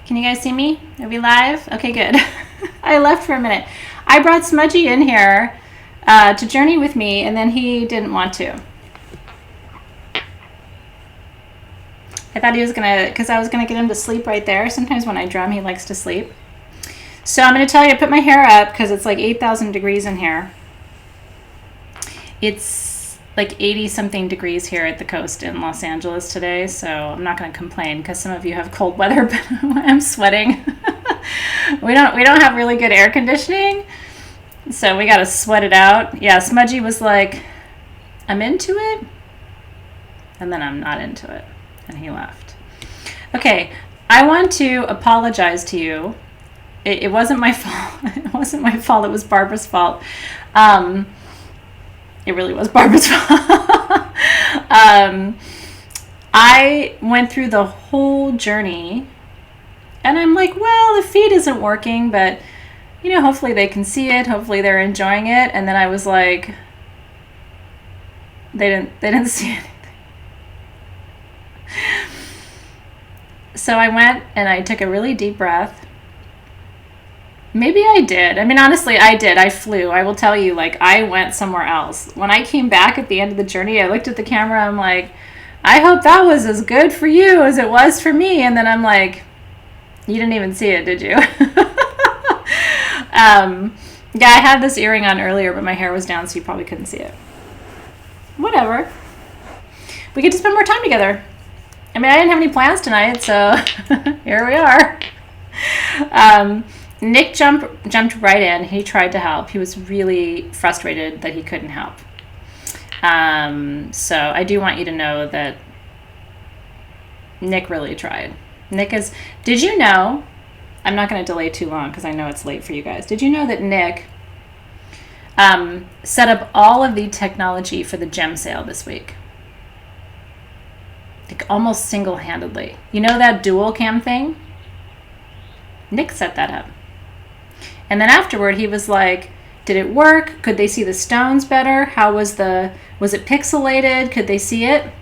Can you guys see me? Are we live? Okay, good. I left for a minute. I brought Smudgy in here to journey with me, and then he didn't want to. I thought he was gonna, because I was gonna get him to sleep right there. Sometimes when I drum, he likes to sleep. So I'm gonna tell you, I put my hair up because it's like 8,000 degrees in here. It's like 80 something degrees here at the coast in Los Angeles today, so I'm not gonna complain because some of you have cold weather, but I'm sweating. we don't have really good air conditioning, so we gotta sweat it out. Yeah, Smudgy was like, I'm into it, and then I'm not into it. And he left. Okay, I want to apologize to you. It wasn't my fault. It wasn't my fault. It was Barbara's fault. It really was Barbara's fault. I went through the whole journey, and I'm like, well, the feed isn't working, but you know, hopefully they can see it. Hopefully they're enjoying it. And then I was like, they didn't see it. So I went and I took a really deep breath. Maybe I did. I mean, honestly, I did. I flew. I will tell you, like, I went somewhere else. When I came back at the end of the journey, I looked at the camera. I'm like, I hope that was as good for you as it was for me. And then I'm like, you didn't even see it, did you? Yeah, I had this earring on earlier, but my hair was down, so you probably couldn't see it. Whatever. We get to spend more time together. I mean, I didn't have any plans tonight, so here we are. Nick jumped right in. He tried to help. He was really frustrated that he couldn't help. So I do want you to know that Nick really tried. Did you know, I'm not going to delay too long because I know it's late for you guys. Did you know that Nick set up all of the technology for the gem sale this week? Like almost single-handedly. You know that dual cam thing? Nick set that up. And then afterward he was like, did it work? Could they see the stones better? Was it pixelated? Could they see it?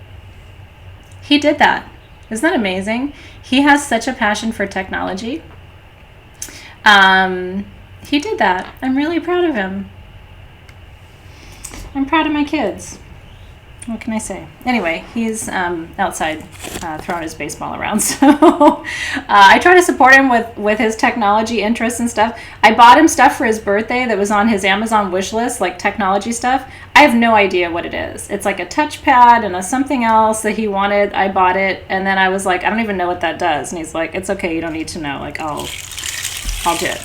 He did that. Isn't that amazing? He has such a passion for technology. He did that. I'm really proud of him. I'm proud of my kids. What can I say? Anyway, he's outside throwing his baseball around. So I try to support him with his technology interests and stuff. I bought him stuff for his birthday that was on his Amazon wish list, like technology stuff. I have no idea what it is. It's like a touchpad and a something else that he wanted. I bought it, and then I was like, I don't even know what that does. And he's like, it's okay, you don't need to know. Like, I'll do it.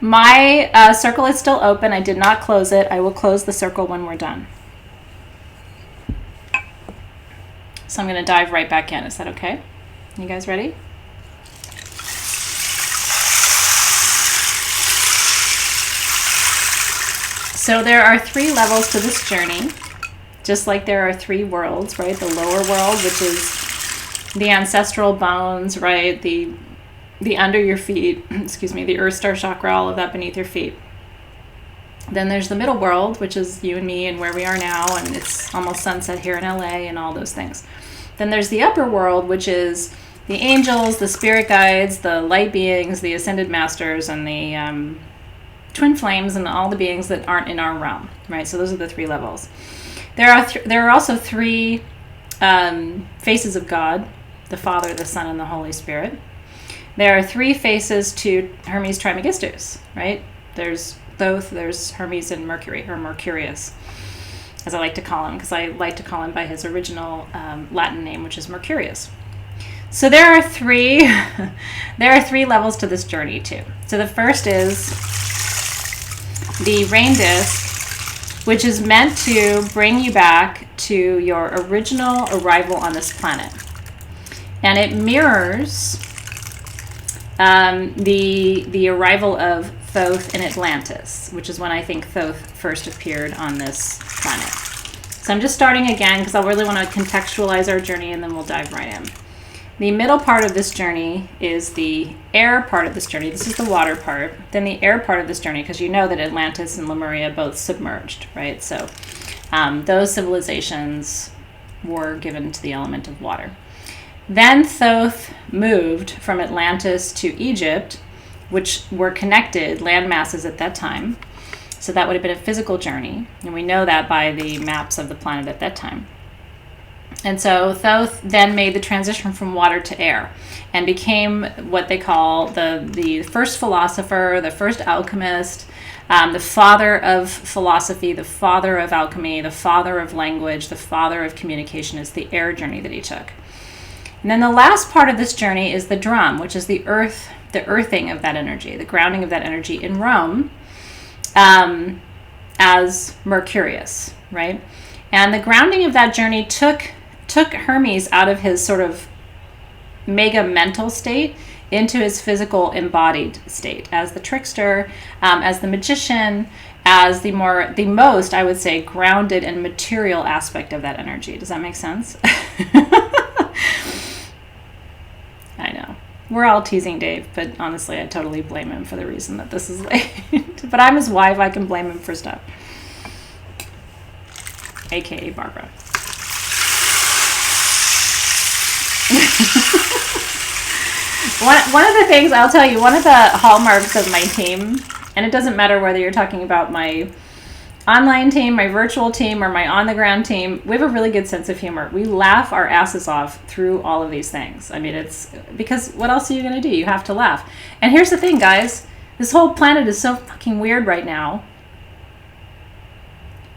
My circle is still open. I did not close it. I will close the circle when we're done. So I'm going to dive right back in. Is that okay? You guys ready? So there are 3 levels to this journey, just like there are 3 worlds, right? The lower world, which is the ancestral bones, right? The under your feet, excuse me, the Earth Star Chakra, all of that beneath your feet. Then there's the middle world, which is you and me and where we are now, and it's almost sunset here in LA and all those things. Then there's the upper world, which is the angels, the spirit guides, the light beings, the ascended masters, and the twin flames, and all the beings that aren't in our realm, right? So those are the 3 levels. There are also 3 faces of God, the Father, the Son, and the Holy Spirit. There are 3 faces to Hermes Trismegistus, right? There's Thoth, there's Hermes, and Mercury, or Mercurius, as I like to call him, because I like to call him by his original Latin name, which is Mercurius. So there are 3 levels to this journey too. So the first is the rain disk, which is meant to bring you back to your original arrival on this planet, and it mirrors the arrival of Thoth in Atlantis, which is when I think Thoth first appeared on this planet. So I'm just starting again because I really want to contextualize our journey, and then we'll dive right in. The middle part of this journey is the air part of this journey. This is the water part. Then the air part of this journey, because you know that Atlantis and Lemuria both submerged, right? So those civilizations were given to the element of water. Then Thoth moved from Atlantis to Egypt, which were connected land masses at that time. So that would have been a physical journey. And we know that by the maps of the planet at that time. And so Thoth then made the transition from water to air and became what they call the first philosopher, the first alchemist, the father of philosophy, the father of alchemy, the father of language, the father of communication. Is the air journey that he took. And then the last part of this journey is the drum, which is the earthing of that energy, the grounding of that energy in Rome as Mercurius, right? And the grounding of that journey took Hermes out of his sort of mega mental state into his physical embodied state as the trickster, as the magician, as the most, I would say, grounded and material aspect of that energy. Does that make sense? I know. We're all teasing Dave, but honestly, I totally blame him for the reason that this is late. But I'm his wife, I can blame him for stuff. AKA Barbara. One of the things, I'll tell you, one of the hallmarks of my team, and it doesn't matter whether you're talking about my online team, my virtual team, or my on-the-ground team, we have a really good sense of humor. We laugh our asses off through all of these things. I mean, it's because what else are you going to do? You have to laugh. And here's the thing, guys. This whole planet is so fucking weird right now.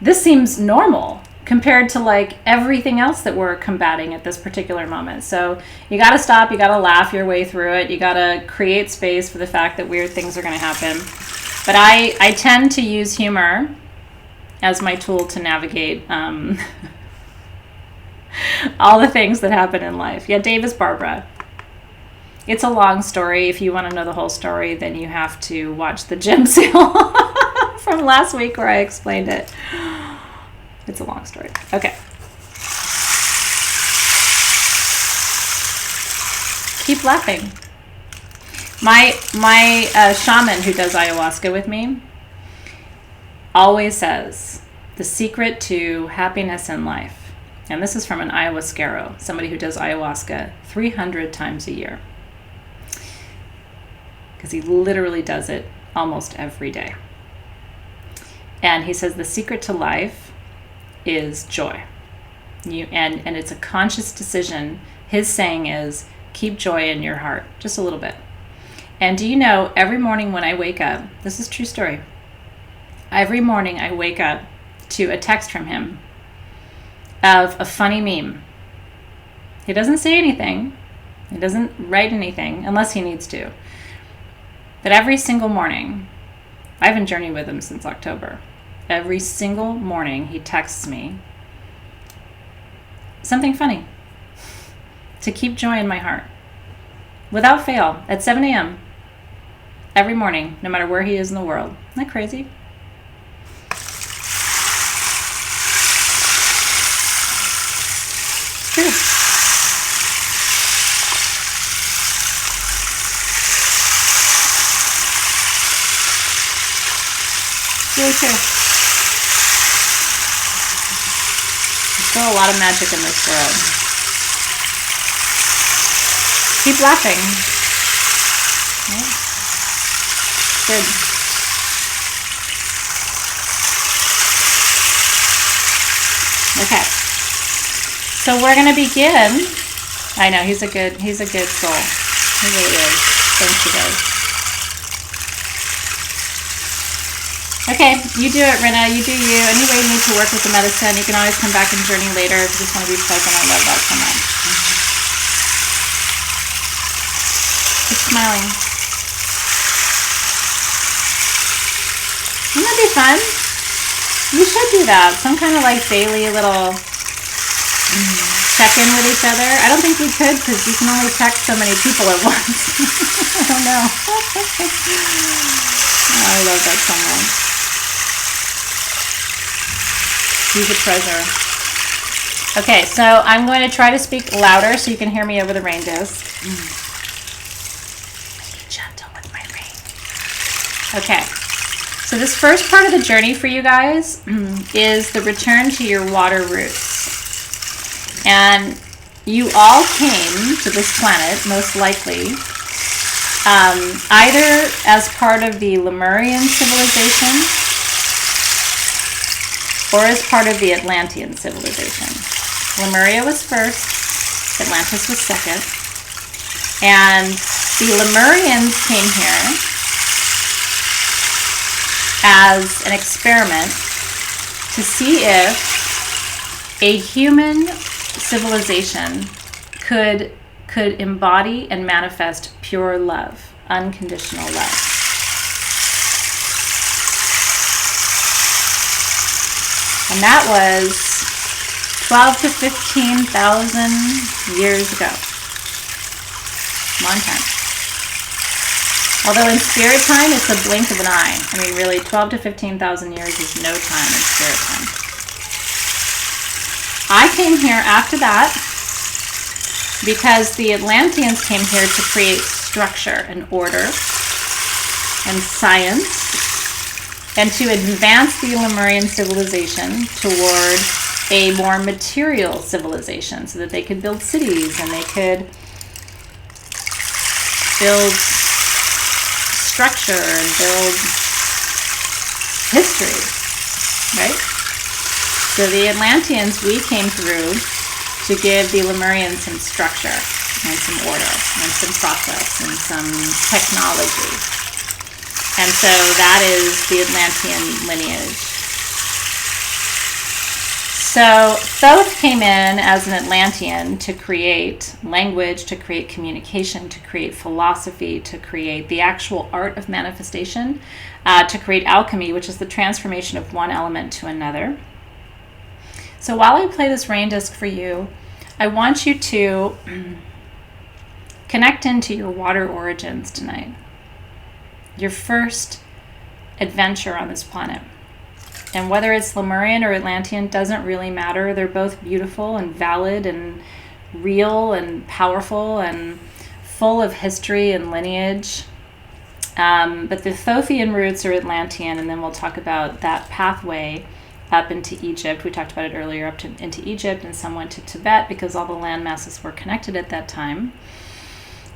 This seems normal compared to like everything else that we're combating at this particular moment. So you got to stop. You got to laugh your way through it. You got to create space for the fact that weird things are going to happen. But I tend to use humor as my tool to navigate all the things that happen in life. Yeah, Dave is Barbara. It's a long story. If you want to know the whole story, then you have to watch the gem sale from last week where I explained it. It's a long story. Okay. Keep laughing. My shaman who does ayahuasca with me always says the secret to happiness in life, and this is from an ayahuasquero, somebody who does ayahuasca 300 times a year, because he literally does it almost every day. And he says the secret to life is joy. And it's a conscious decision. His saying is, keep joy in your heart, just a little bit. And do you know, every morning when I wake up, this is a true story, every morning I wake up to a text from him of a funny meme. He doesn't say anything. He doesn't write anything unless he needs to. But every single morning, I've been journeying with him since October. Every single morning he texts me something funny to keep joy in my heart. Without fail, at 7 a.m. every morning, no matter where he is in the world. Isn't that crazy? It's true. It's really true. There's still a lot of magic in this world. Keep laughing. Yeah. Good. Okay. So we're gonna begin. I know he's a good soul. He really is. Thanks, you guys. Okay, you do it, Rina. You do you. Any way you need to work with the medicine, you can always come back and journey later if you just want to be present. I love that so much. Keep smiling. Wouldn't that be fun? We should do that. Some kind of like daily little check-in with each other. I don't think we could because you can only text so many people at once. I don't know. Oh, I love that so much. He's a treasure. Okay, so I'm going to try to speak louder so you can hear me over the rain disc. Be gentle with my rain. Okay, so this first part of the journey for you guys is the return to your water roots. And you all came to this planet, most likely, either as part of the Lemurian civilization or as part of the Atlantean civilization. Lemuria was first, Atlantis was second, and the Lemurians came here as an experiment to see if a human civilization could embody and manifest pure love, unconditional love. And that was 12 to 15,000 years ago. Long time. Although in spirit time, it's a blink of an eye. I mean, really, 12 to 15,000 years is no time in spirit time. I came here after that because the Atlanteans came here to create structure and order and science and to advance the Lemurian civilization toward a more material civilization so that they could build cities and they could build structure and build history, right? So the Atlanteans, we came through to give the Lemurians some structure and some order and some process and some technology. And so that is the Atlantean lineage. So Thoth came in as an Atlantean to create language, to create communication, to create philosophy, to create the actual art of manifestation, to create alchemy, which is the transformation of one element to another. So while I play this rain disc for you, I want you to connect into your water origins tonight. Your first adventure on this planet. And whether it's Lemurian or Atlantean doesn't really matter. They're both beautiful and valid and real and powerful and full of history and lineage. But the Thothian roots are Atlantean, and then we'll talk about that pathway up into Egypt. We talked about it earlier, into Egypt, and some went to Tibet because all the land masses were connected at that time.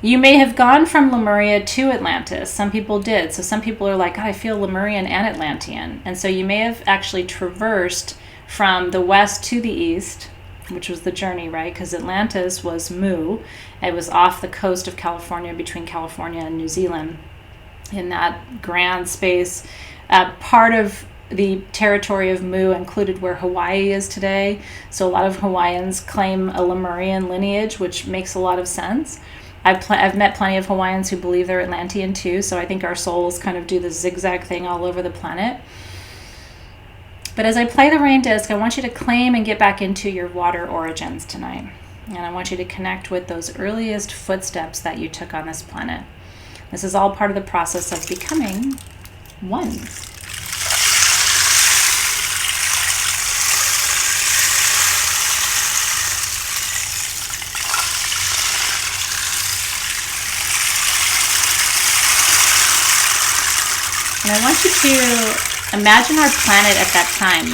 You may have gone from Lemuria to Atlantis. Some people did. So some people are like, I feel Lemurian and Atlantean. And so you may have actually traversed from the west to the east, which was the journey, right? Because Atlantis was Mu. It was off the coast of California, between California and New Zealand, in that grand space. Part of the territory of Mu included where Hawaii is today. So a lot of Hawaiians claim a Lemurian lineage, which makes a lot of sense. I've met plenty of Hawaiians who believe they're Atlantean too, so I think our souls kind of do the zigzag thing all over the planet. But as I play the rain disc, I want you to claim and get back into your water origins tonight. And I want you to connect with those earliest footsteps that you took on this planet. This is all part of the process of becoming one. And I want you to imagine our planet at that time.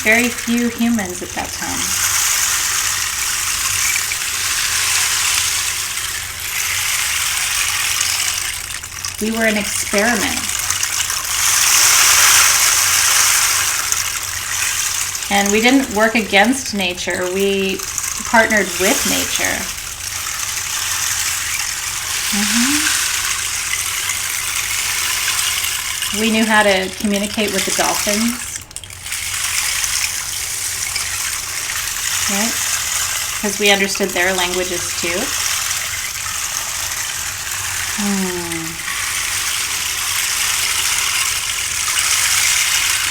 Very few humans at that time. We were an experiment. And we didn't work against nature, we partnered with nature. We knew how to communicate with the dolphins, right? Because we understood their languages too.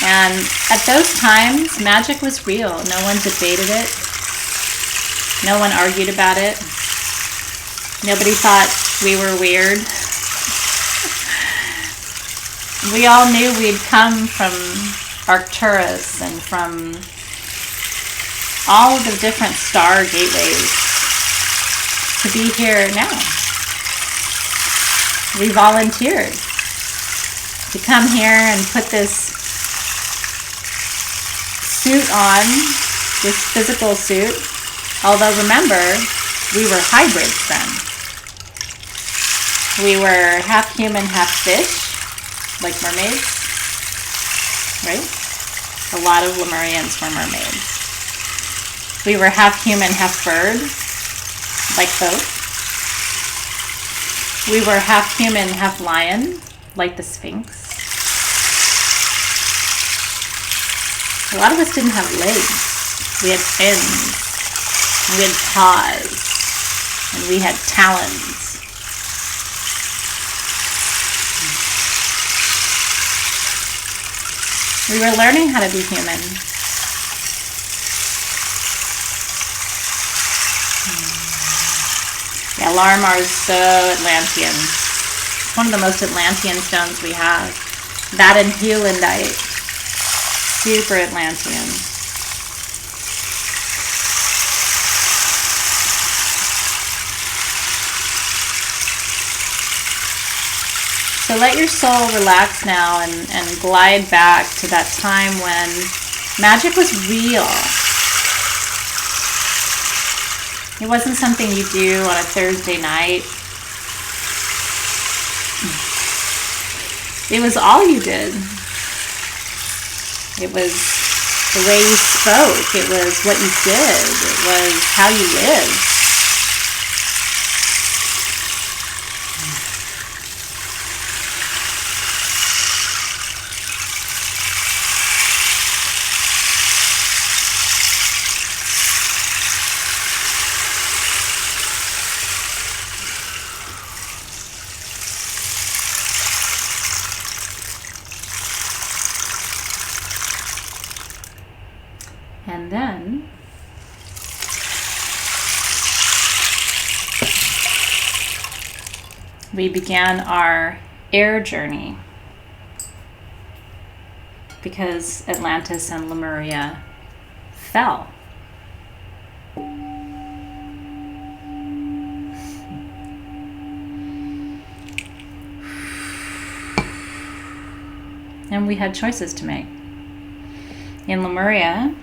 And at those times, magic was real. No one debated it. No one argued about it. Nobody thought we were weird. We all knew we'd come from Arcturus and from all of the different star gateways to be here now. We volunteered to come here and put this suit on this physical suit. Although remember, we were hybrids then. We were half human, half fish, like mermaids, right? A lot of Lemurians were mermaids. We were half human, half bird, like both. We were half human, half lion, like the Sphinx. A lot of us didn't have legs. We had fins. We had paws. And we had talons. We were learning how to be human. Yeah, Larimar is so Atlantean. It's one of the most Atlantean stones we have. That and Hewlandite. Super Atlantean. So let your soul relax now and glide back to that time when magic was real. It wasn't something you do on a Thursday night. It was all you did. It was the way you spoke. It was what you did. It was how you lived. And then we began our air journey because Atlantis and Lemuria fell. And we had choices to make. In Lemuria,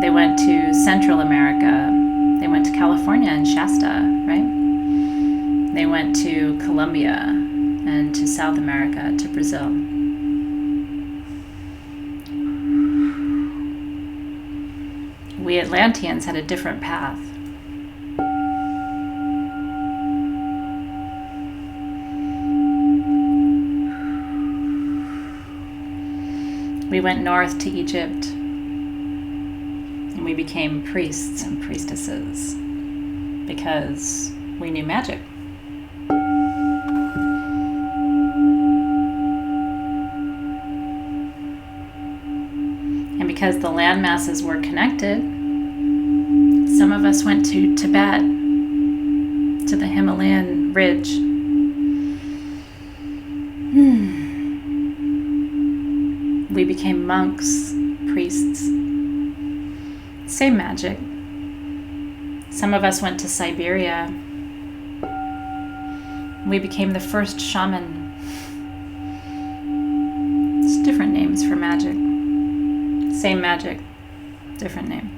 they went to Central America. They went to California and Shasta, right? They went to Colombia and to South America, to Brazil. We Atlanteans had a different path. We went north to Egypt, and we became priests and priestesses because we knew magic. And because the land masses were connected, some of us went to Tibet, to the Himalayan ridge. We became monks, priests. Same magic. Some of us went to Siberia. We became the first shaman. It's different names for magic. Same magic, different name.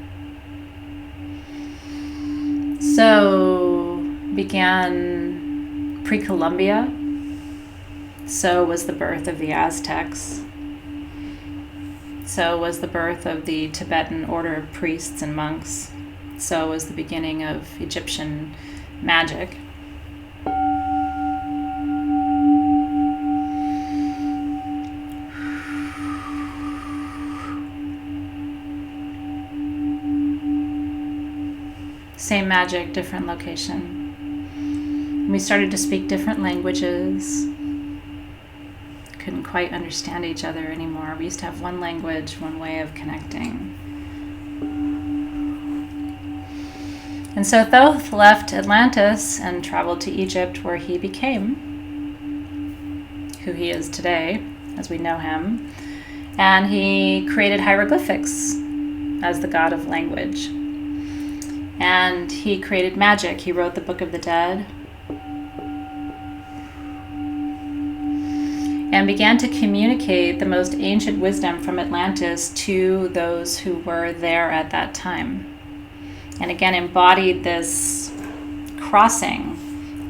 So began pre-Columbia. So was the birth of the Aztecs. So was the birth of the Tibetan order of priests and monks. So was the beginning of Egyptian magic. Same magic, different location. We started to speak different languages. Couldn't quite understand each other anymore. We used to have one language, one way of connecting. And so Thoth left Atlantis and traveled to Egypt, where he became who he is today, as we know him. And he created hieroglyphics as the god of language. And he created magic. He wrote the Book of the Dead. and began to communicate the most ancient wisdom from Atlantis to those who were there at that time. And again, embodied this crossing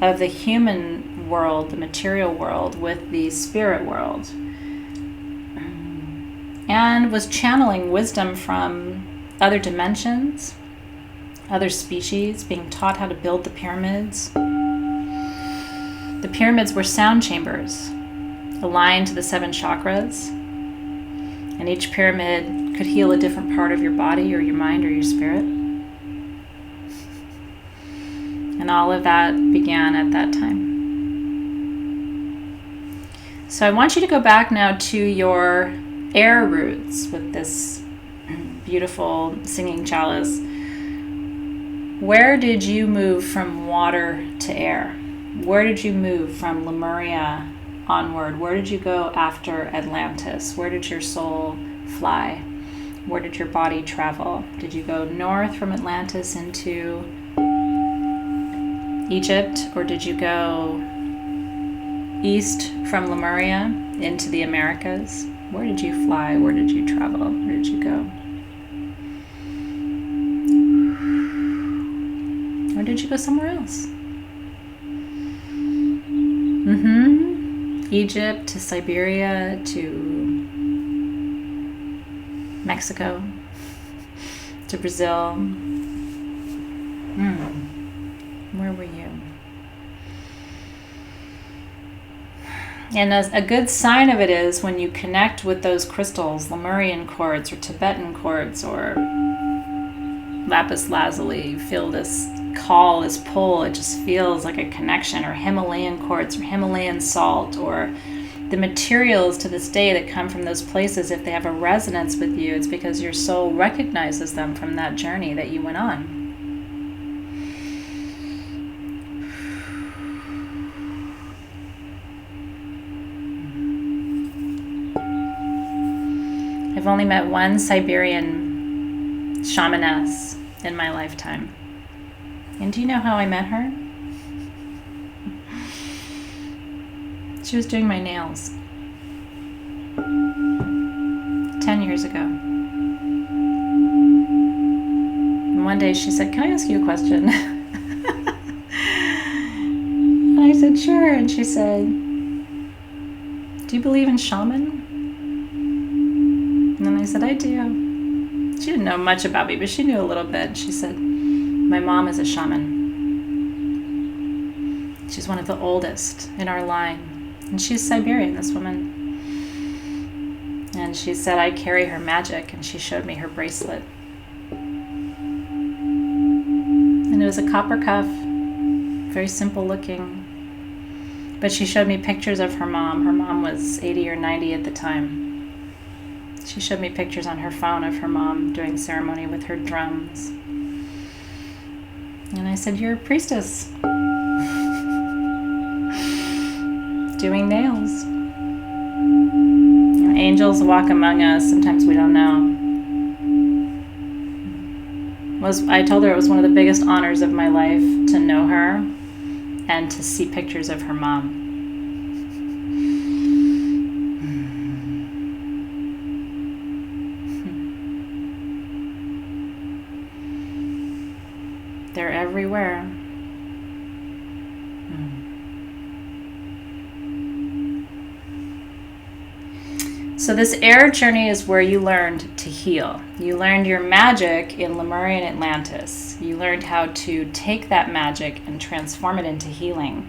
of the human world, the material world, with the spirit world. And was channeling wisdom from other dimensions, other species, being taught how to build the pyramids. The pyramids were sound chambers, aligned to the 7 chakras. And each pyramid could heal a different part of your body or your mind or your spirit. And all of that began at that time. So I want you to go back now to your air roots with this beautiful singing chalice. Where did you move from water to air? Where did you move from Lemuria onward? Where did you go after Atlantis? Where did your soul fly? Where did your body travel? Did you go north from Atlantis into Egypt, or did you go east from Lemuria into the Americas? Where did you fly? Where did you travel? Where did you go? Or did you go somewhere else? Egypt to Siberia to Mexico to Brazil. Where were you? And a good sign of it is when you connect with those crystals, Lemurian quartz or Tibetan quartz or lapis lazuli, feel this call, this pull. It just feels like a connection, or Himalayan quartz or Himalayan salt, or the materials to this day that come from those places. If they have a resonance with you, it's because your soul recognizes them from that journey that you went on. I've only met one Siberian shamaness in my lifetime. And do you know how I met her? She was doing my nails 10 years ago. And one day she said, "Can I ask you a question?" And I said, "Sure." And she said, "Do you believe in shaman?" And then I said, "I do." She didn't know much about me, but she knew a little bit. She said, "My mom is a shaman. She's one of the oldest in our line. And she's Siberian, this woman." And she said, "I carry her magic." And she showed me her bracelet. And it was a copper cuff, very simple looking. But she showed me pictures of her mom. Her mom was 80 or 90 at the time. She showed me pictures on her phone of her mom doing ceremony with her drums. And I said, "You're a priestess. Doing nails. You know, angels walk among us. Sometimes we don't know." I told her it was one of the biggest honors of my life to know her and to see pictures of her mom. They're everywhere. So this air journey is where you learned to heal. You learned your magic in Lemurian Atlantis. You learned how to take that magic and transform it into healing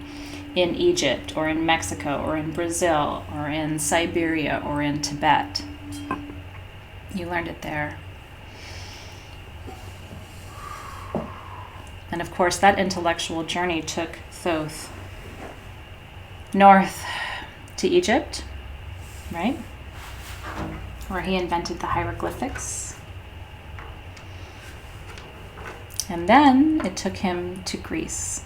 in Egypt or in Mexico or in Brazil or in Siberia or in Tibet. You learned it there. And of course, that intellectual journey took Thoth north to Egypt, right? Where he invented the hieroglyphics. And then it took him to Greece.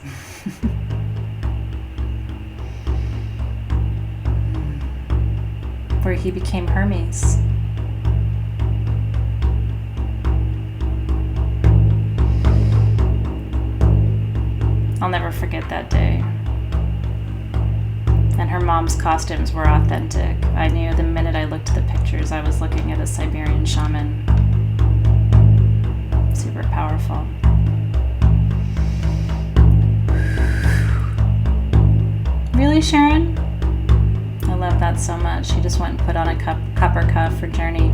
Where he became Hermes. I'll never forget that day And her mom's costumes were authentic. I knew the minute I looked at the pictures, I was looking at a Siberian shaman. Super powerful. Really, Sharon? I love that so much. She just went and put on a copper cuff for Journey.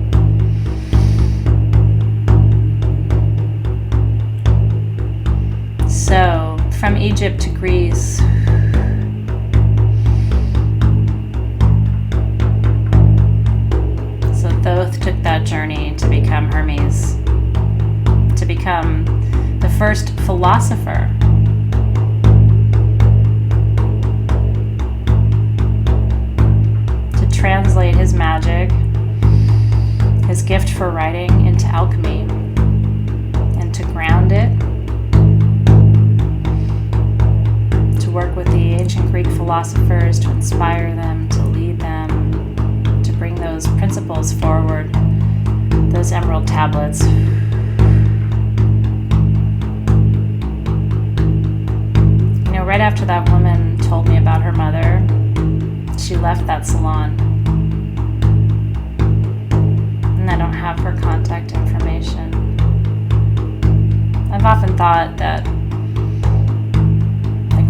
So, from Egypt to Greece. So Thoth took that journey to become Hermes, to become the first philosopher. To translate his magic, his gift for writing, into alchemy, and to ground it. Work with the ancient Greek philosophers to inspire them, to lead them, to bring those principles forward, those emerald tablets. You know, right after that woman told me about her mother, she left that salon. And I don't have her contact information. I've often thought that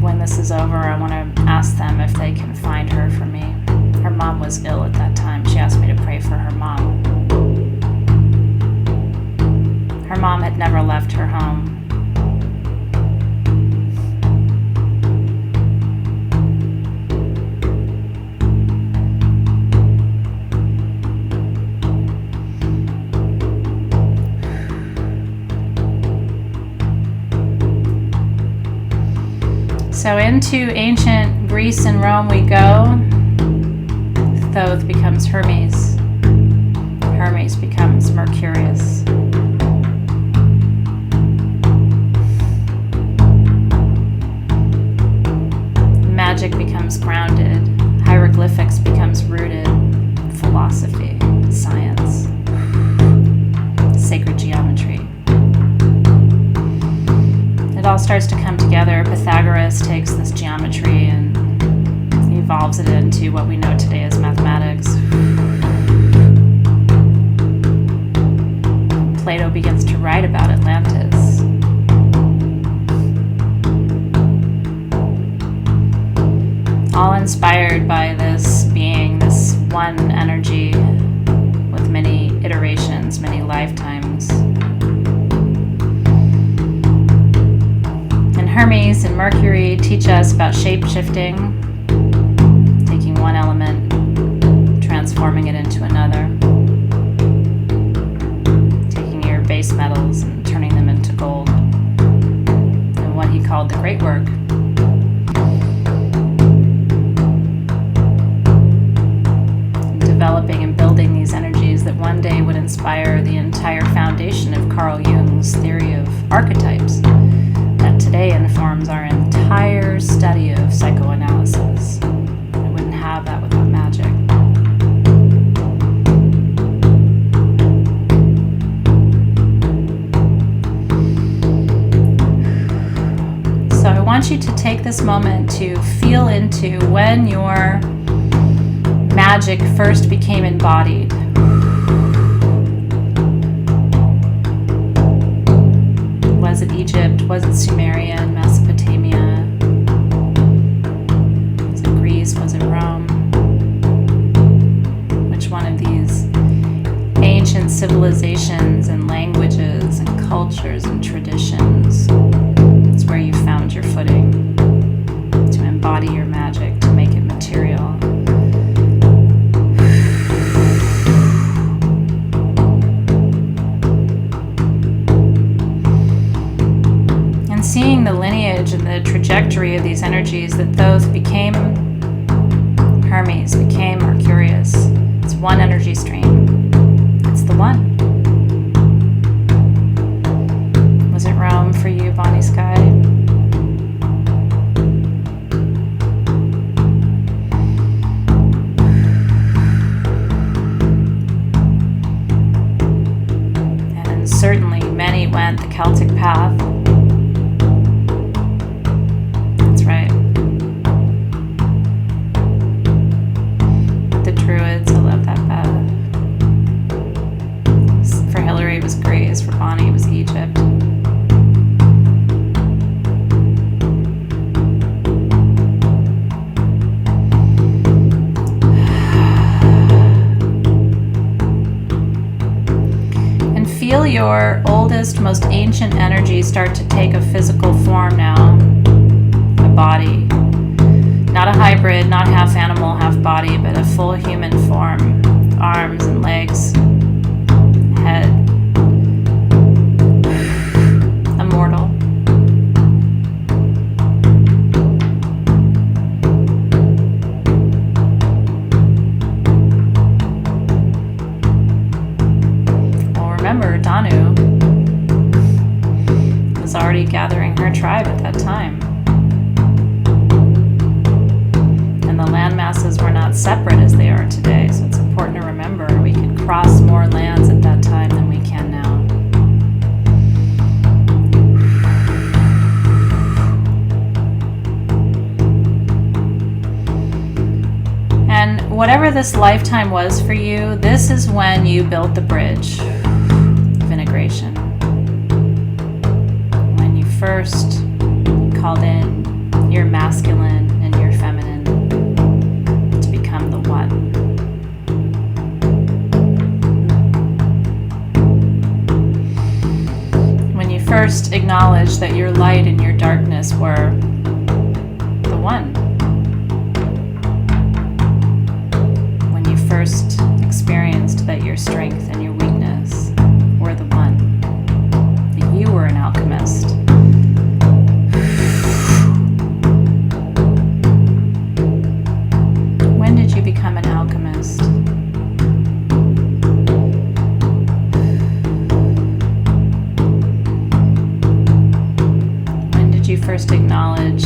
when this is over, I want to ask them if they can find her for me. Her mom was ill at that time. She asked me to pray for her mom. Her mom had never left her home. So into ancient Greece and Rome we go. Thoth becomes Hermes. Hermes becomes Mercurius. Magic becomes grounded. Hieroglyphics becomes rooted. Philosophy, science, sacred geometry. It all starts to come together. Pythagoras takes this geometry and evolves it into what we know today as mathematics. Plato begins to write about Atlantis. All inspired by this being, this one energy with many iterations, many lifetimes. Hermes and Mercury teach us about shape-shifting, taking one element, transforming it into another, taking your base metals and turning them into gold, and what he called the great work. Developing and building these energies that one day would inspire the entire foundation of Carl Jung's theory of archetypes. Today informs our entire study of psychoanalysis. I wouldn't have that without magic. So I want you to take this moment to feel into when your magic first became embodied. Was it Egypt? Was it Sumerian, Mesopotamia? Was it Greece? Was it Rome? Which one of these ancient civilizations and languages and cultures and traditions is where you found your footing to embody your magic, to make it material? Seeing the lineage and the trajectory of these energies, that Thoth became Hermes, became Mercurius. It's one energy stream. It's the one. Was it Rome for you, Bonnie Sky? And certainly many went the Celtic path. your oldest, most ancient energies start to take a physical form now. A body. Not a hybrid, not half animal, half body, but a full human form. Arms and legs. Head. Immortal. Remember, Danu was already gathering her tribe at that time. And the land masses were not separate as they are today, so it's important to remember we could cross more lands at that time than we can now. And whatever this lifetime was for you, this is when you built the bridge. Integration. When you first called in your masculine and your feminine to become the one. When you first acknowledged that your light and your darkness were the one. When you first experienced that your strength and your weakness were the one, that you were an alchemist. When did you become an alchemist? When did you first acknowledge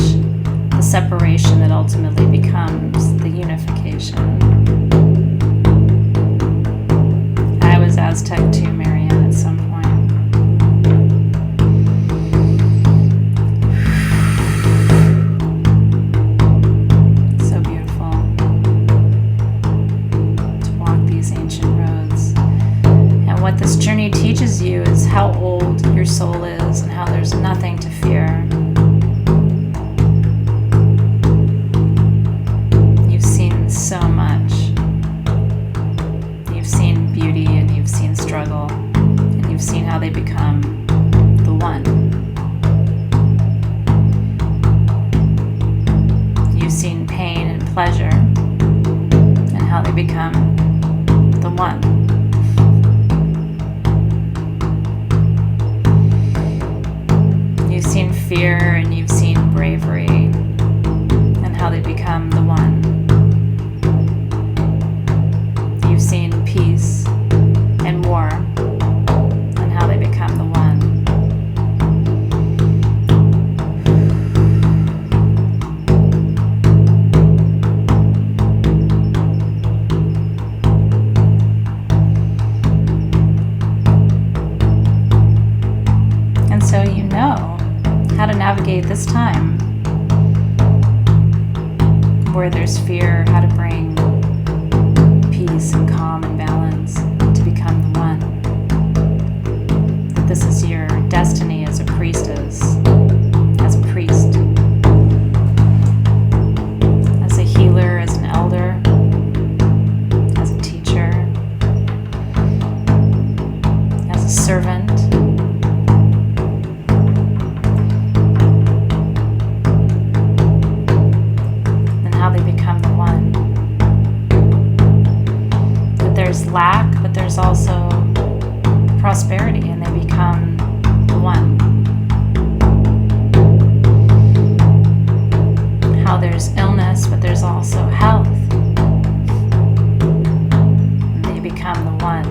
the separation that ultimately becomes the unification? I was Aztec too, Marianne, at some point. So beautiful to walk these ancient roads. And what this journey teaches you is how old your soul is and how there's nothing to fear. You've seen so much. You've seen beauty and you've seen struggle, and you've seen how they become the one. You've seen pain and pleasure and how they become the one. You've seen fear and you've seen bravery and how they become the one. You've seen peace and war and how they become the one. And so you know how to navigate this time where there's fear, how to bring peace and calm and balance to become the one. That this is your destiny as a priestess, as a priest, as a healer, as an elder, as a teacher, as a servant. And how they become the one. There's lack, but there's also prosperity, and they become the one. How there's illness, but there's also health, and they become the one.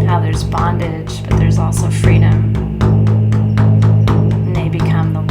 How there's bondage, but there's also freedom, and they become the one.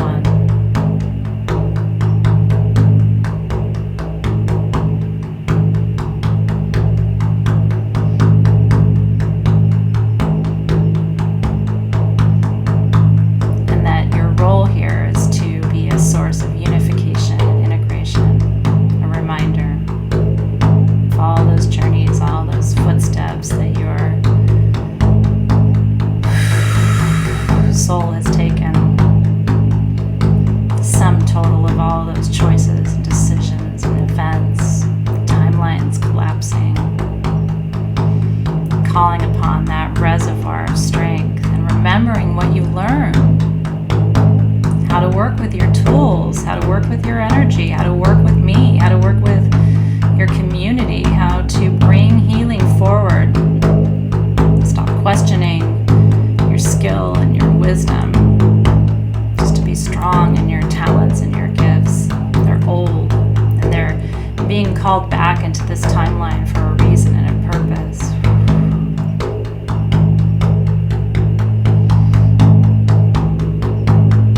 called back into this timeline for a reason and a purpose.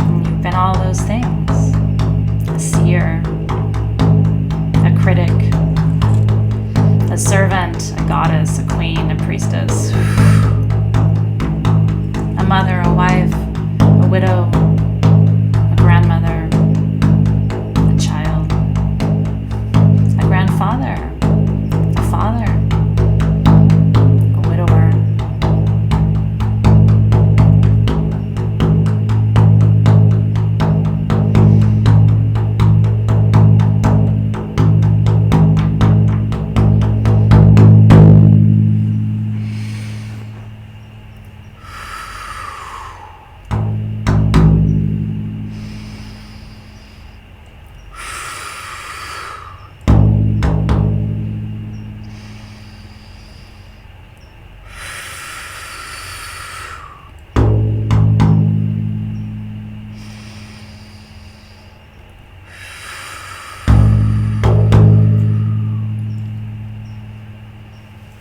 And you've been all those things. A seer, a critic, a servant, a goddess, a queen, a priestess, a mother, a wife, a widow, a grandmother, a child, a grandfather, a father, a widower.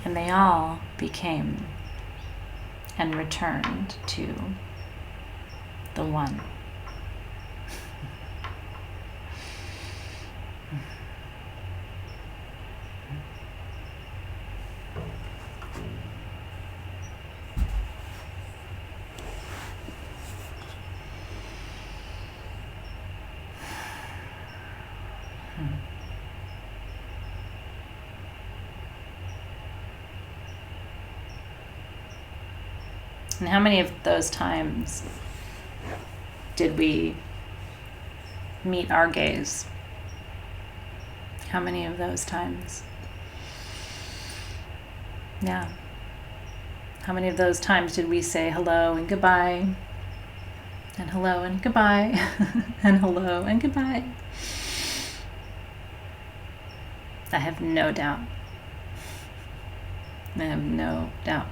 And they all became and returned to the one. And how many of those times did we meet our gaze? How many of those times? Yeah. How many of those times did we say hello and goodbye? And hello and goodbye? And hello and goodbye? I have no doubt. I have no doubt.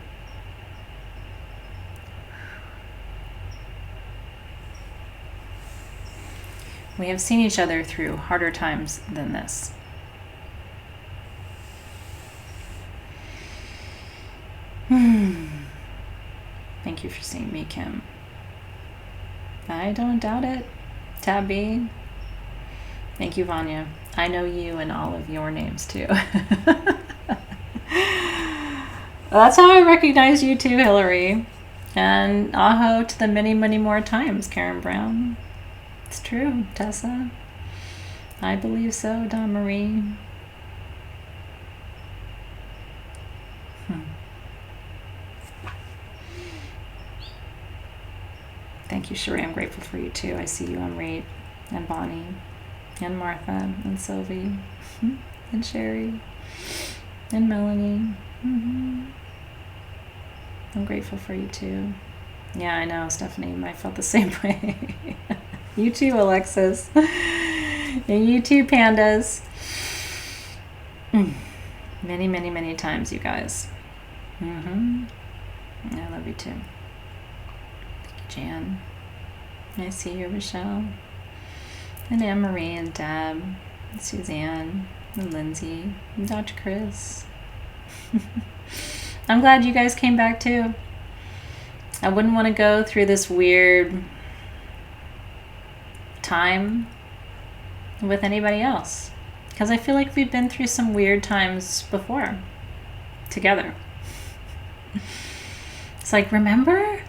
We have seen each other through harder times than this. Thank you for seeing me, Kim. I don't doubt it. Tabby. Thank you, Vanya. I know you and all of your names too. That's how I recognize you too, Hillary. And aho to the many, many more times, Karen Brown. It's true, Tessa. I believe so, Dawn Marie. Thank you, Sheree. I'm grateful for you too. I see you on Rate and Bonnie and Martha and Sylvie and Sherry and Melanie. I'm grateful for you too. Yeah, I know, Stephanie. I felt the same way. You too, Alexis. And you too, pandas. Many, many, many times, you guys. I love you too. Jan. I see you, Michelle. And Anne-Marie and Deb. And Suzanne. And Lindsay. And Dr. Chris. I'm glad you guys came back too. I wouldn't want to go through this weird time with anybody else, because I feel like we've been through some weird times before together. It's like, remember?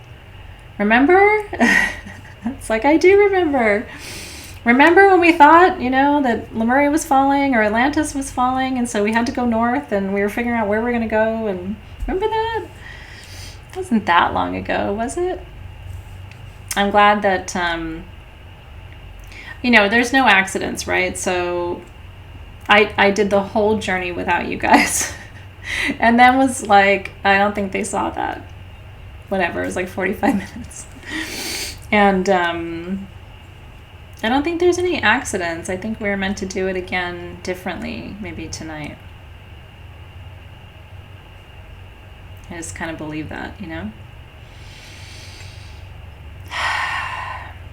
It's like, I do remember when we thought, that Lemuria was falling or Atlantis was falling, and so we had to go north and we were figuring out where we're going to go. And remember that? It wasn't that long ago, was it? I'm glad that there's no accidents, right? So I did the whole journey without you guys. And then was like, I don't think they saw that. Whatever, it was like 45 minutes. And I don't think there's any accidents. I think we're meant to do it again differently, maybe tonight. I just kind of believe that,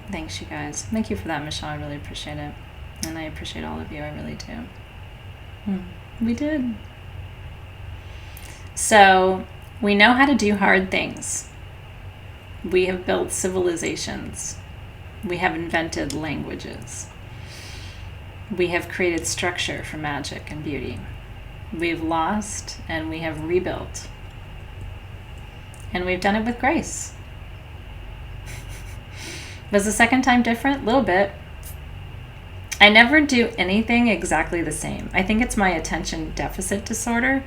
Thanks, you guys. Thank you for that, Michelle. I really appreciate it. And I appreciate all of you. I really do. We did. So we know how to do hard things. We have built civilizations. We have invented languages. We have created structure for magic and beauty. We've lost and we have rebuilt. And we've done it with grace. Was the second time different? A little bit. I never do anything exactly the same. I think it's my attention deficit disorder.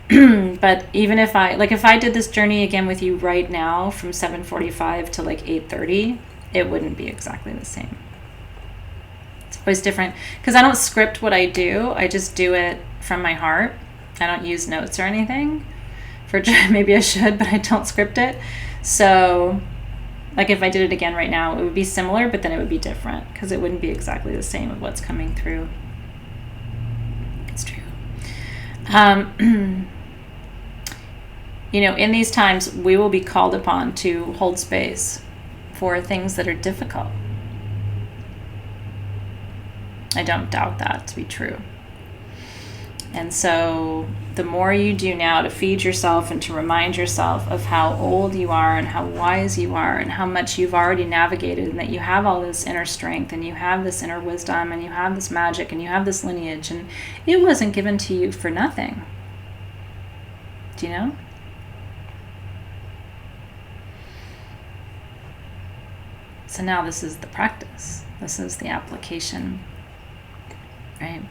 But even if I did this journey again with you right now from 7:45 to like 8:30, it wouldn't be exactly the same. It's always different because I don't script what I do. I just do it from my heart. I don't use notes or anything. Maybe I should, but I don't script it. So like if I did it again right now, it would be similar, but then it would be different because it wouldn't be exactly the same of what's coming through. It's true. In these times, we will be called upon to hold space for things that are difficult. I don't doubt that to be true. And so the more you do now to feed yourself and to remind yourself of how old you are and how wise you are and how much you've already navigated and that you have all this inner strength and you have this inner wisdom and you have this magic and you have this lineage and it wasn't given to you for nothing. Do you know? So now this is the practice. This is the application, right?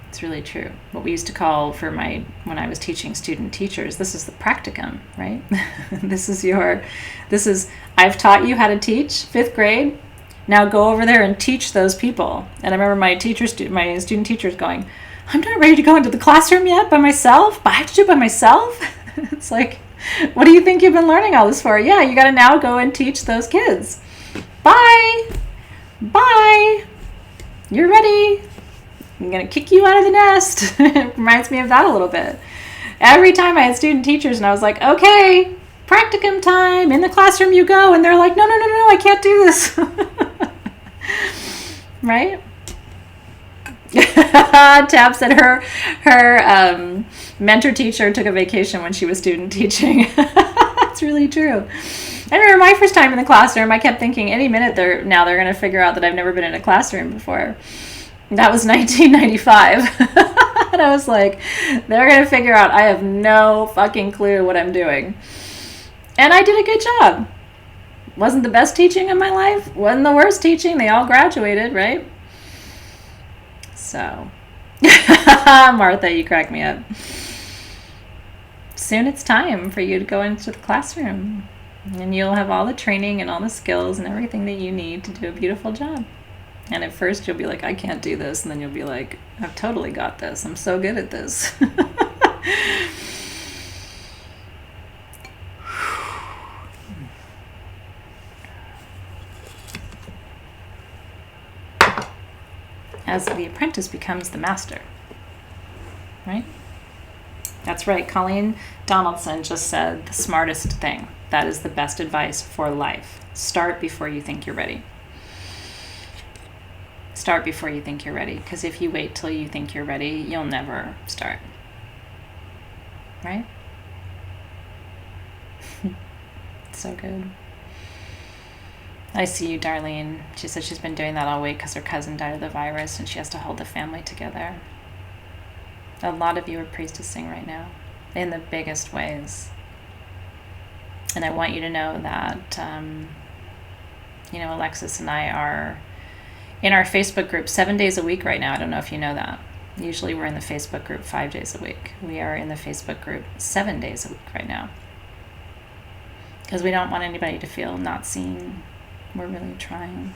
It's really true. What we used to call when I was teaching student teachers, this is the practicum, right? I've taught you how to teach 5th grade. Now go over there and teach those people. And I remember my student teachers going, I'm not ready to go into the classroom yet by myself, but I have to do it by myself. It's like, what do you think you've been learning all this for? Yeah, you got to now go and teach those kids. Bye. You're ready. I'm going to kick you out of the nest. It reminds me of that a little bit. Every time I had student teachers and I was like, okay, practicum time, in the classroom you go. And they're like, no, I can't do this. Right? Tab said her mentor teacher took a vacation when she was student teaching. That's really true. I remember my first time in the classroom, I kept thinking any minute they're going to figure out that I've never been in a classroom before. That was 1995. And I was like, they're going to figure out I have no fucking clue what I'm doing. And I did a good job. Wasn't the best teaching of my life. Wasn't the worst teaching. They all graduated, right? So, Martha, you crack me up. Soon it's time for you to go into the classroom. And you'll have all the training and all the skills and everything that you need to do a beautiful job. And at first you'll be like, I can't do this. And then you'll be like, I've totally got this. I'm so good at this. As the apprentice becomes the master. Right? That's right. Colleen Donaldson just said the smartest thing. That is the best advice for life. Start before you think you're ready. Start before you think you're ready. Because if you wait till you think you're ready, you'll never start. Right? So good. I see you, Darlene. She said she's been doing that all week because her cousin died of the virus and she has to hold the family together. A lot of you are priestessing right now in the biggest ways. And I want you to know that, Alexis and I are in our Facebook group 7 days a week right now. I don't know if you know that. Usually we're in the Facebook group 5 days a week. We are in the Facebook group 7 days a week right now. Because we don't want anybody to feel not seen. We're really trying.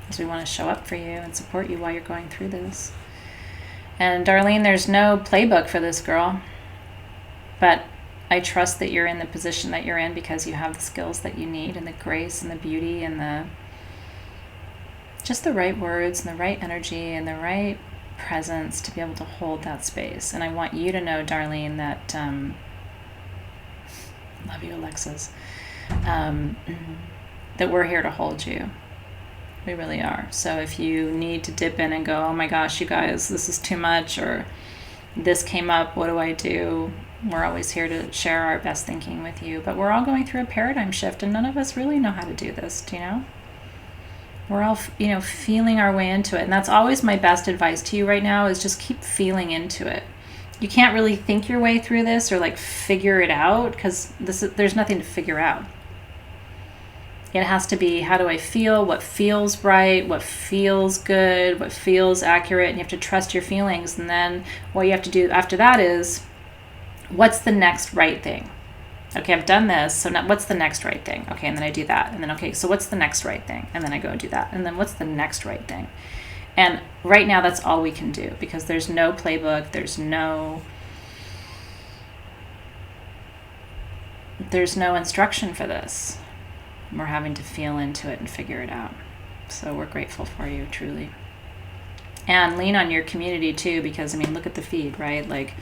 Because we want to show up for you and support you while you're going through this. And Darlene, there's no playbook for this, girl. But I trust that you're in the position that you're in because you have the skills that you need and the grace and the beauty and just the right words and the right energy and the right presence to be able to hold that space. And I want you to know, Darlene, that love you, Alexis, that we're here to hold you. We really are. So if you need to dip in and go, oh my gosh, you guys, this is too much, or this came up, what do I do? We're always here to share our best thinking with you. But we're all going through a paradigm shift, and none of us really know how to do this, do you know? We're all, feeling our way into it. And that's always my best advice to you right now, is just keep feeling into it. You can't really think your way through this or like figure it out, because there's nothing to figure out. It has to be, how do I feel? What feels right? What feels good? What feels accurate? And you have to trust your feelings. And then what you have to do after that is, what's the next right thing? Okay, I've done this, so now what's the next right thing? Okay, and then I do that. And then, okay, so what's the next right thing? And then I go and do that. And then what's the next right thing? And right now, that's all we can do, because there's no playbook. There's no instruction for this. We're having to feel into it and figure it out. So we're grateful for you, truly. And lean on your community too, because look at the feed, right? Like,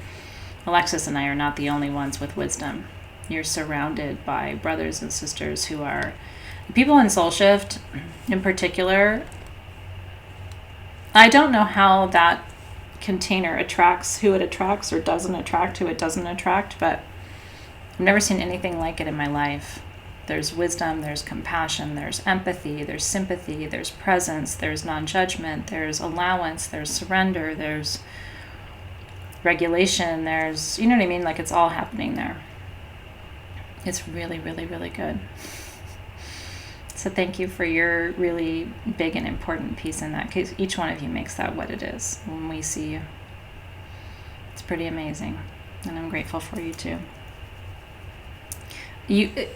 Alexis and I are not the only ones with wisdom. You're surrounded by brothers and sisters who are people in Soul Shift in particular. I don't know how that container attracts who it attracts, or doesn't attract who it doesn't attract, but I've never seen anything like it in my life. There's wisdom, there's compassion, there's empathy, there's sympathy, there's presence, there's non-judgment, there's allowance, there's surrender, there's regulation, there's, you know what I mean? Like, it's all happening there. It's really, really, really good. So thank you for your really big and important piece in that, because each one of you makes that what it is when we see you. It's pretty amazing, and I'm grateful for you too.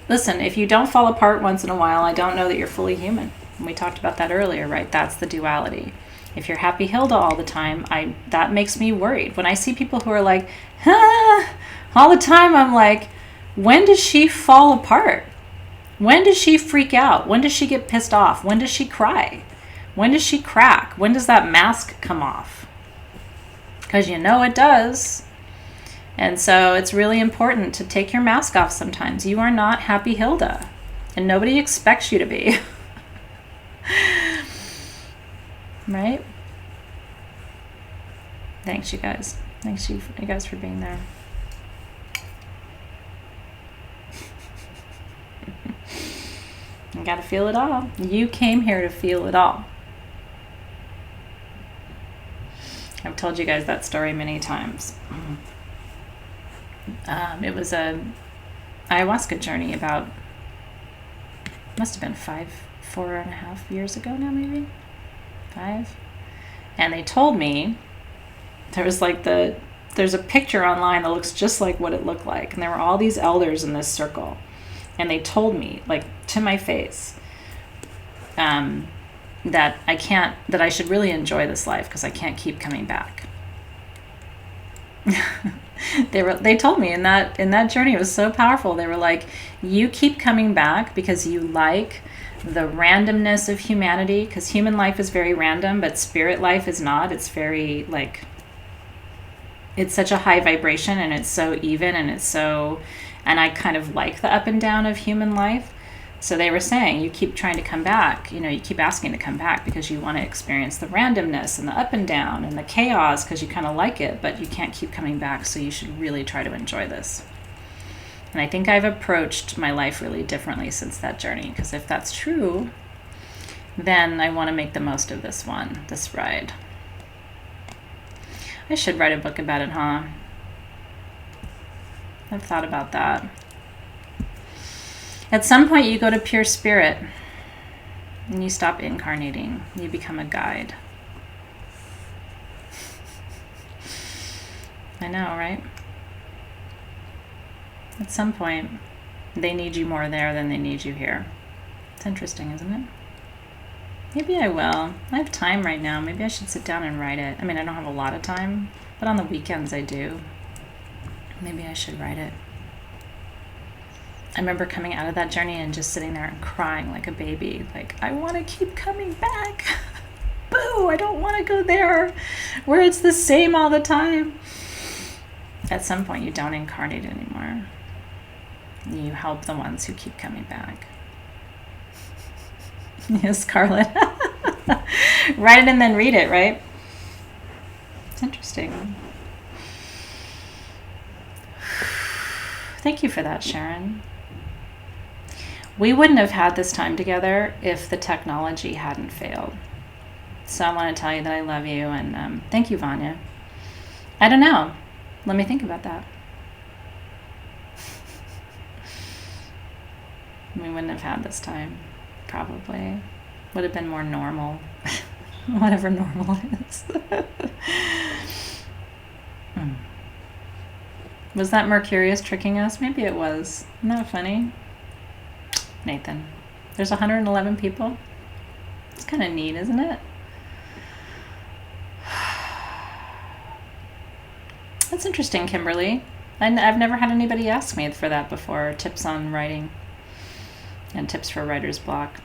Listen, if you don't fall apart once in a while, I don't know that you're fully human. And we talked about that earlier, right? That's the duality. If you're happy Hilda all the time, that makes me worried. When I see people who are like, all the time, I'm like, when does she fall apart? When does she freak out? When does she get pissed off? When does she cry? When does she crack? When does that mask come off? Because it does. And so it's really important to take your mask off sometimes. You are not happy Hilda, and nobody expects you to be. Right? Thanks, you guys. Thanks you guys for being there. You gotta feel it all. You came here to feel it all. I've told you guys that story many times. It was a ayahuasca journey about, must have been 4.5 years ago now, maybe 5. And they told me there's a picture online that looks just like what it looked like, and there were all these elders in this circle, and they told me, like, to my face, that I should really enjoy this life, because I can't keep coming back. They told me in that journey, it was so powerful. They were like, you keep coming back because you like the randomness of humanity, because human life is very random, but spirit life is not. It's very, like, it's such a high vibration, and it's so even, and I kind of like the up and down of human life. So they were saying, you keep trying to come back, you keep asking to come back because you want to experience the randomness and the up and down and the chaos, because you kind of like it, but you can't keep coming back, so you should really try to enjoy this. And I think I've approached my life really differently since that journey, because if that's true, then I want to make the most of this ride. I should write a book about it, huh? I've thought about that. At some point, you go to pure spirit, and you stop incarnating. You become a guide. I know, right? At some point, they need you more there than they need you here. It's interesting, isn't it? Maybe I will. I have time right now. Maybe I should sit down and write it. I don't have a lot of time, but on the weekends I do. Maybe I should write it. I remember coming out of that journey and just sitting there and crying like a baby. Like, I want to keep coming back. Boo, I don't want to go there where it's the same all the time. At some point, you don't incarnate anymore. You help the ones who keep coming back. Yes, Scarlett. Write it and then read it, right? It's interesting. Thank you for that, Sharon. We wouldn't have had this time together if the technology hadn't failed. So I want to tell you that I love you, and thank you, Vanya. I don't know. Let me think about that. We wouldn't have had this time, probably. Would have been more normal. Whatever normal is. Was that Mercurius tricking us? Maybe it was. Isn't that funny? Nathan, there's 111 people. It's kind of neat, isn't it? That's interesting, Kimberly. I've never had anybody ask me for that before. Tips on writing and tips for writer's block.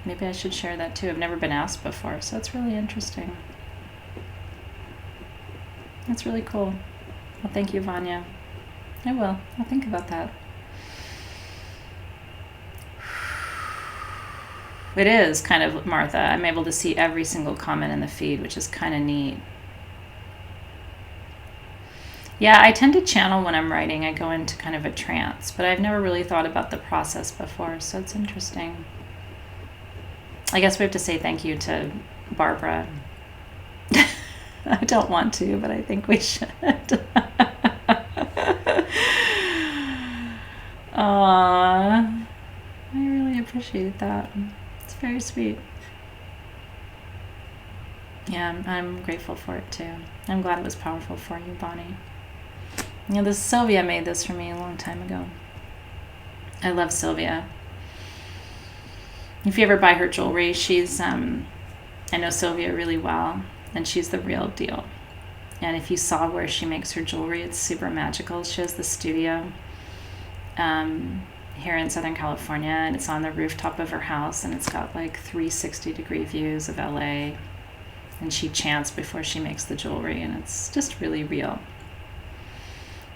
Maybe I should share that too. I've never been asked before, so it's really interesting. That's really cool. Well, thank you, Vanya. I will. I'll think about that. It is kind of, Martha, I'm able to see every single comment in the feed, which is kind of neat. Yeah, I tend to channel when I'm writing. I go into kind of a trance, but I've never really thought about the process before, so it's interesting. I guess we have to say thank you to Barbara. I don't want to, but I think we should. Aww. I really appreciate that. It's very sweet. Yeah, I'm grateful for it too. I'm glad it was powerful for you, Bonnie. You know, this Sylvia made this for me a long time ago. I love Sylvia. If you ever buy her jewelry, she's, I know Sylvia really well, and she's the real deal. And if you saw where she makes her jewelry, it's super magical. She has the studio here in Southern California, and it's on the rooftop of her house, and it's got like 360-degree views of LA. And she chants before she makes the jewelry, and it's just really real.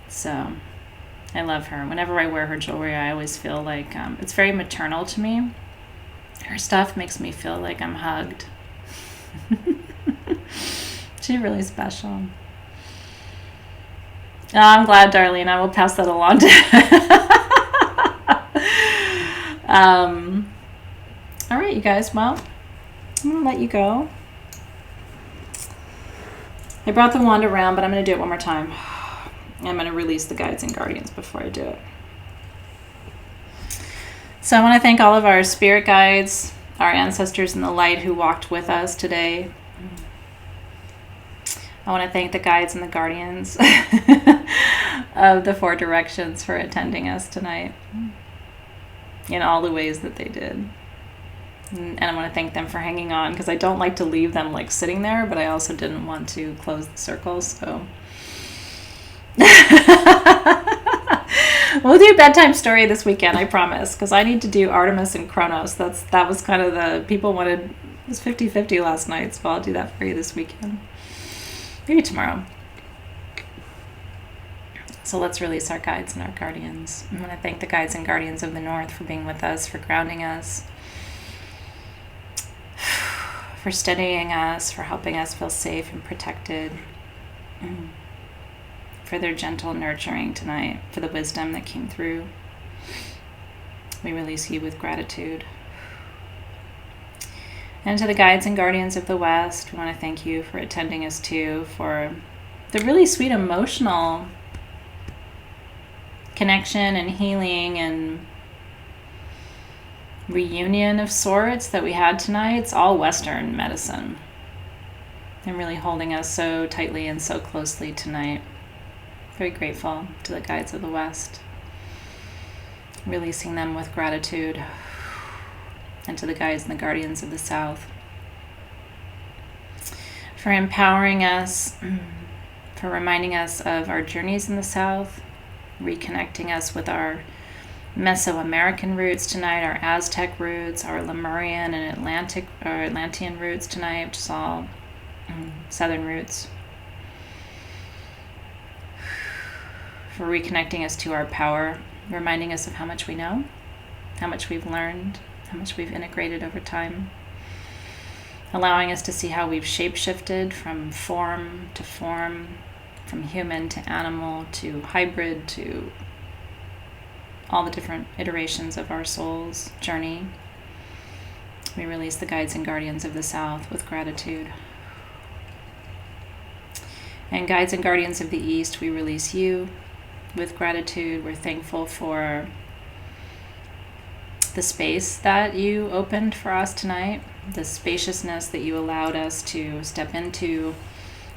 So I love her. Whenever I wear her jewelry, I always feel like it's very maternal to me. Her stuff makes me feel like I'm hugged. She's really special. Oh, I'm glad, Darlene. I will pass that along to all right, you guys. Well, I'm going to let you go. I brought the wand around, but I'm going to do it one more time. I'm going to release the guides and guardians before I do it. So I want to thank all of our spirit guides, our ancestors in the light who walked with us today. I want to thank the guides and the guardians of the four directions for attending us tonight in all the ways that they did. And I want to thank them for hanging on, because I don't like to leave them like sitting there, but I also didn't want to close the circle, so. We'll do a bedtime story this weekend, I promise, because I need to do Artemis and Kronos. That was kind of the, people wanted, it was 50-50 last night, so I'll do that for you this weekend. Maybe tomorrow. So let's release our guides and our guardians. I want to thank the guides and guardians of the North for being with us, for grounding us, for steadying us, for helping us feel safe and protected, for their gentle nurturing tonight, for the wisdom that came through. We release you with gratitude. And to the guides and guardians of the West, we want to thank you for attending us too, for the really sweet emotional connection and healing and reunion of sorts that we had tonight. It's all Western medicine. And really holding us so tightly and so closely tonight. Very grateful to the guides of the West. Releasing them with gratitude. And to the guides and the guardians of the South. For empowering us, for reminding us of our journeys in the South, reconnecting us with our Mesoamerican roots tonight, our Aztec roots, our Lemurian and Atlantean roots tonight, which is all Southern roots. For reconnecting us to our power, reminding us of how much we know, how much we've learned, how much we've integrated over time. allowing us to see how we've shape-shifted from form to form, from human to animal to hybrid to all the different iterations of our soul's journey. We release the guides and guardians of the South with gratitude. And guides and guardians of the East, we release you with gratitude. We're thankful for the space that you opened for us tonight, the spaciousness that you allowed us to step into,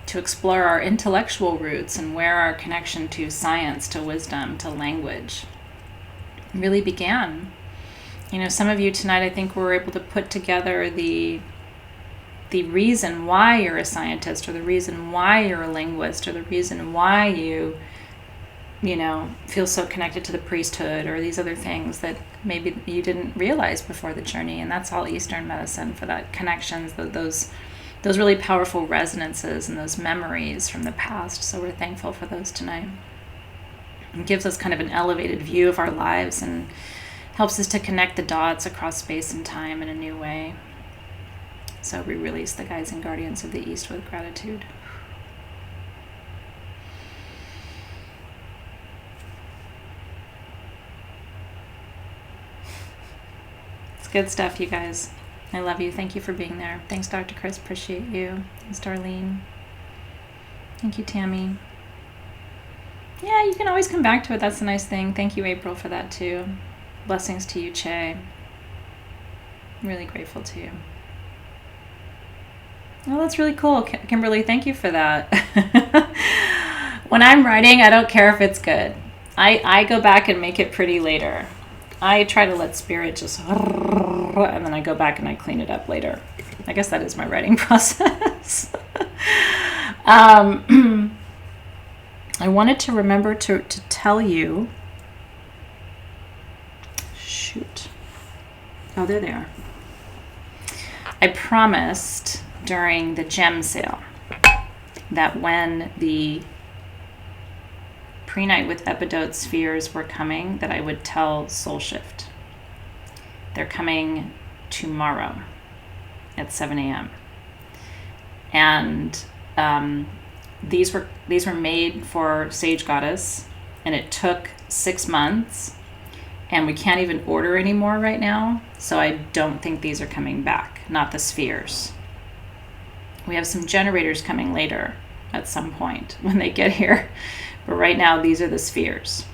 to explore our intellectual roots and where our connection to science, to wisdom, to language really began. You know, some of you tonight, I think, were able to put together the reason why you're a scientist, or the reason why you're a linguist, or the reason why you feel so connected to the priesthood, or these other things that maybe you didn't realize before the journey. And that's all Eastern medicine, for that connections, those really powerful resonances and those memories from the past. So we're thankful for those tonight. It gives us kind of an elevated view of our lives and helps us to connect the dots across space and time in a new way. So we release the guides and guardians of the East with gratitude. It's good stuff, you guys. I love you. Thank you for being there. Thanks, Dr. Chris. Appreciate you. Thanks, Darlene. Thank you, Tammy. Yeah, you can always come back to it. That's a nice thing. Thank you, April, for that too. Blessings to you, Che. I'm really grateful to you. Oh, that's really cool. Kimberly, thank you for that. When I'm writing, I don't care if it's good. I go back and make it pretty later. I try to let spirit just, and then I go back and I clean it up later. I guess that is my writing process. I wanted to remember to tell you. Shoot. Oh, there they are. I promised during the gem sale that when the pre-night with Epidote spheres were coming, that I would tell Soul Shift. They're coming tomorrow at 7 a.m. And these were made for Sage Goddess, and it took 6 months, and we can't even order anymore right now, so I don't think these are coming back, not the spheres. We have some generators coming later at some point when they get here, but right now these are the spheres.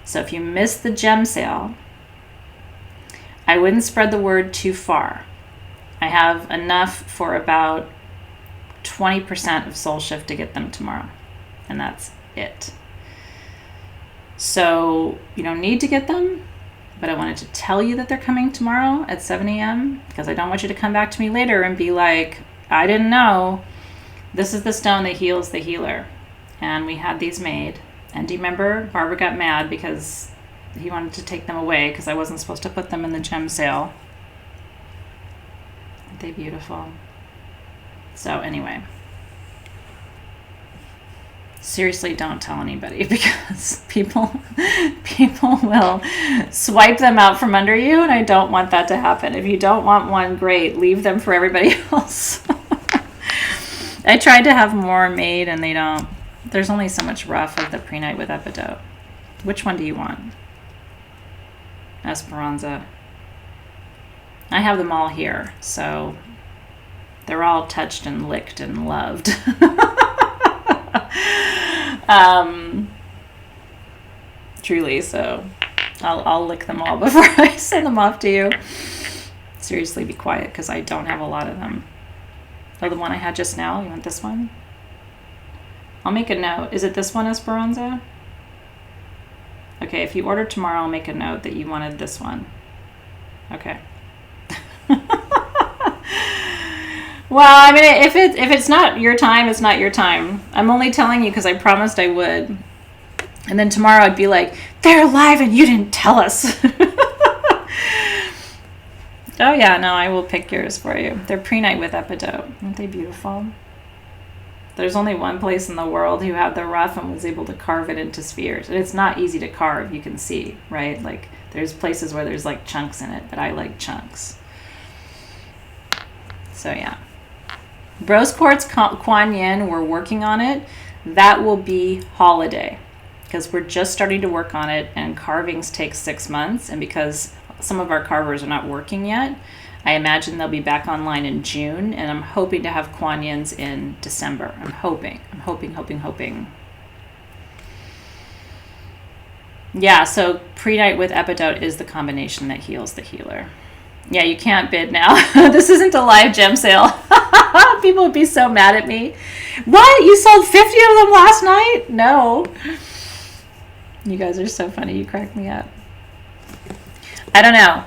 So if you missed the gem sale, I wouldn't spread the word too far. I have enough for about 20% of Soul Shift to get them tomorrow, and that's it. So you don't need to get them, but I wanted to tell you that they're coming tomorrow at 7 a.m. because I don't want you to come back to me later and be like, I didn't know. This is the stone that heals the healer. And we had these made. And do you remember? Barbara got mad because he wanted to take them away because I wasn't supposed to put them in the gem sale. Aren't they beautiful? So anyway. Seriously, don't tell anybody, because people will swipe them out from under you, and I don't want that to happen. If you don't want one, great, leave them for everybody else. I tried to have more made, and they don't. There's only so much rough of the pre-night with Epidote. Which one do you want? Esperanza. I have them all here, so they're all touched and licked and loved. Truly, so I'll lick them all before I send them off to you. Seriously, be quiet, because I don't have a lot of them. Oh, the one I had just now? You want this one? I'll make a note. Is it this one, Esperanza? Okay, if you order tomorrow, I'll make a note that you wanted this one. Okay. Well, I mean, if it's not your time, it's not your time. I'm only telling you because I promised I would. And then tomorrow I'd be like, they're alive and you didn't tell us. Oh yeah, no, I will pick yours for you. They're pre-night with Epidote. Aren't they beautiful? There's only one place in the world who had the rough and was able to carve it into spheres. And it's not easy to carve, you can see, right? Like, there's places where there's like chunks in it, but I like chunks. So yeah. Rose Quartz Kuan Yin, we're working on it. That will be holiday because we're just starting to work on it, and carvings take 6 months. And because some of our carvers are not working yet, I imagine they'll be back online in June, and I'm hoping to have Kuan Yins in December. I'm hoping. Yeah, so pre-night with epidote is the combination that heals the healer. Yeah, you can't bid now. This isn't a live gem sale. People would be so mad at me. What? You sold 50 of them last night? No. You guys are so funny. You crack me up. I don't know.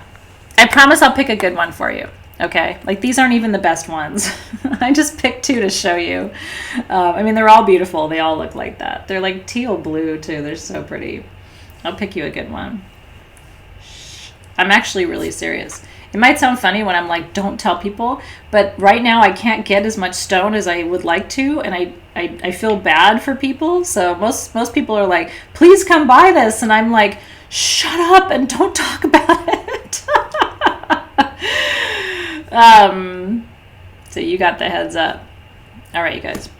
I promise I'll pick a good one for you. Okay? Like, these aren't even the best ones. I just picked 2 to show you. I mean, they're all beautiful. They all look like that. They're like teal blue, too. They're so pretty. I'll pick you a good one. I'm actually really serious. It might sound funny when I'm like, don't tell people, but right now I can't get as much stone as I would like to, and I feel bad for people. So most people are like, please come buy this, and I'm like, shut up and don't talk about it. So you got the heads up. All right, you guys.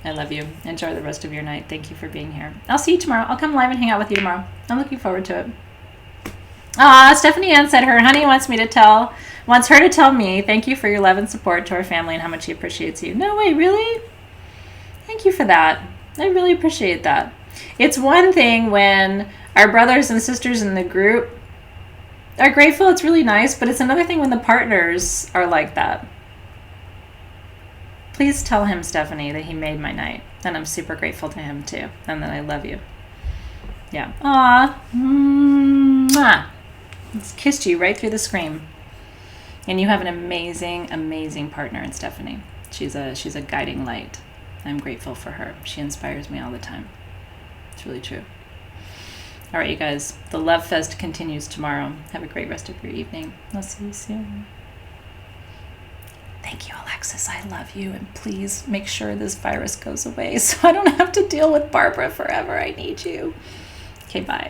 I love you. Enjoy the rest of your night. Thank you for being here. I'll see you tomorrow. I'll come live and hang out with you tomorrow. I'm looking forward to it. Stephanie Ann said her honey wants her to tell me thank you for your love and support to our family and how much she appreciates you. No way, really? Thank you for that. I really appreciate that. It's one thing when our brothers and sisters in the group are grateful. It's really nice, but it's another thing when the partners are like that. Please tell him, Stephanie, that he made my night. And I'm super grateful to him, too. And that I love you. Yeah. Aw. Mwah. It's kissed you right through the screen. And you have an amazing, amazing partner in Stephanie. She's a guiding light. I'm grateful for her. She inspires me all the time. It's really true. All right, you guys. The Love Fest continues tomorrow. Have a great rest of your evening. I'll see you soon. Thank you, Alexis. I love you. And please make sure this virus goes away so I don't have to deal with Barbara forever. I need you. Okay, bye.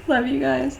Love you guys.